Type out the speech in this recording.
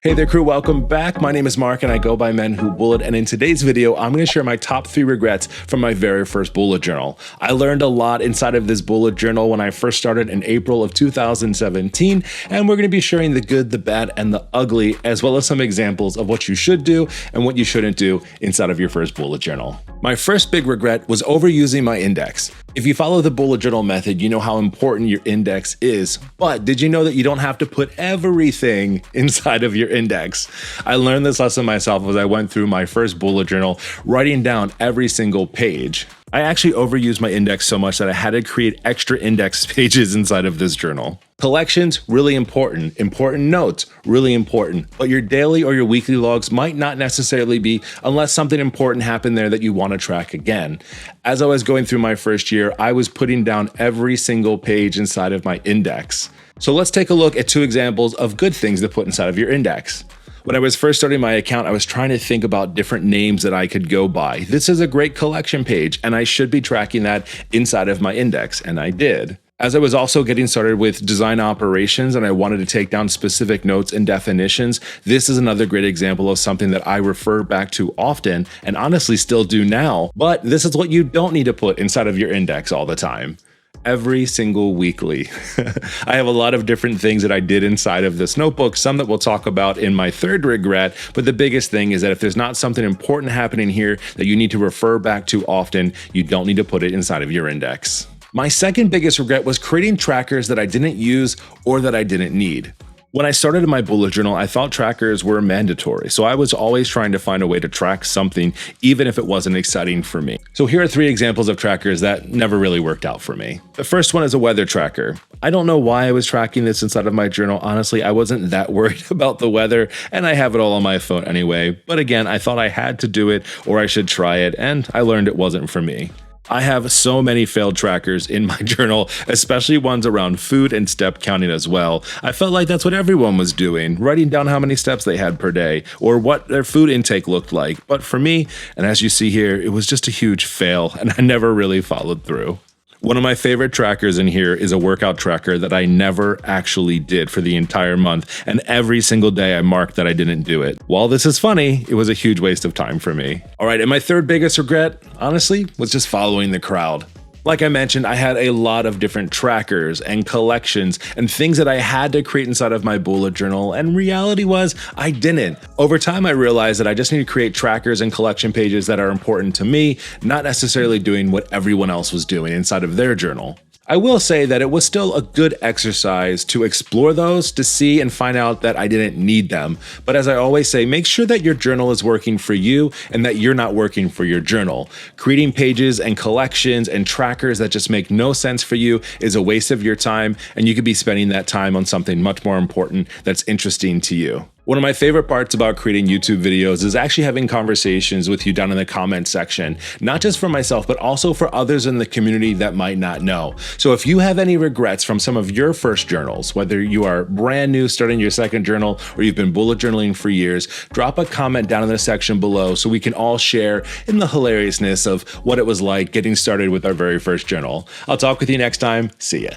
Hey there crew, welcome back. My name is Mark and I go by Men Who Bullet, and in today's video, I'm going to share my top 3 regrets from my very first bullet journal. I learned a lot inside of this bullet journal when I first started in April of 2017, and we're going to be sharing the good, the bad, and the ugly, as well as some examples of what you should do and what you shouldn't do inside of your first bullet journal. My first big regret was overusing my index. If you follow the bullet journal method, you know how important your index is, but did you know that you don't have to put everything inside of your index? I learned this lesson myself as I went through my first bullet journal, writing down every single page. I actually overused my index so much that I had to create extra index pages inside of this journal. Collections, really important. Important notes, really important. But your daily or your weekly logs might not necessarily be unless something important happened there that you want to track again. As I was going through my first year, I was putting down every single page inside of my index. So let's take a look at 2 examples of good things to put inside of your index. When I was first starting my account, I was trying to think about different names that I could go by. This is a great collection page, and I should be tracking that inside of my index, and I did. As I was also getting started with design operations and I wanted to take down specific notes and definitions, this is another great example of something that I refer back to often and honestly still do now. But this is what you don't need to put inside of your index all the time. Every single weekly. I have a lot of different things that I did inside of this notebook, some that we'll talk about in my third regret, but the biggest thing is that if there's not something important happening here that you need to refer back to often, you don't need to put it inside of your index. My second biggest regret was creating trackers that I didn't use or that I didn't need. When I started in my bullet journal, I thought trackers were mandatory, so I was always trying to find a way to track something, even if it wasn't exciting for me. So here are 3 examples of trackers that never really worked out for me. The first one is a weather tracker. I don't know why I was tracking this inside of my journal. Honestly, I wasn't that worried about the weather, and I have it all on my phone anyway. But again, I thought I had to do it or I should try it, and I learned it wasn't for me. I have so many failed trackers in my journal, especially ones around food and step counting as well. I felt like that's what everyone was doing, writing down how many steps they had per day or what their food intake looked like. But for me, and as you see here, it was just a huge fail and I never really followed through. One of my favorite trackers in here is a workout tracker that I never actually did for the entire month, and every single day I marked that I didn't do it. While this is funny, it was a huge waste of time for me. All right, and my third biggest regret, honestly, was just following the crowd. Like I mentioned, I had a lot of different trackers and collections and things that I had to create inside of my bullet journal, and reality was I didn't. Over time, I realized that I just need to create trackers and collection pages that are important to me, not necessarily doing what everyone else was doing inside of their journal. I will say that it was still a good exercise to explore those, to see and find out that I didn't need them. But as I always say, make sure that your journal is working for you and that you're not working for your journal. Creating pages and collections and trackers that just make no sense for you is a waste of your time, and you could be spending that time on something much more important that's interesting to you. One of my favorite parts about creating YouTube videos is actually having conversations with you down in the comment section, not just for myself, but also for others in the community that might not know. So if you have any regrets from some of your first journals, whether you are brand new starting your second journal or you've been bullet journaling for years, drop a comment down in the section below so we can all share in the hilariousness of what it was like getting started with our very first journal. I'll talk with you next time. See ya.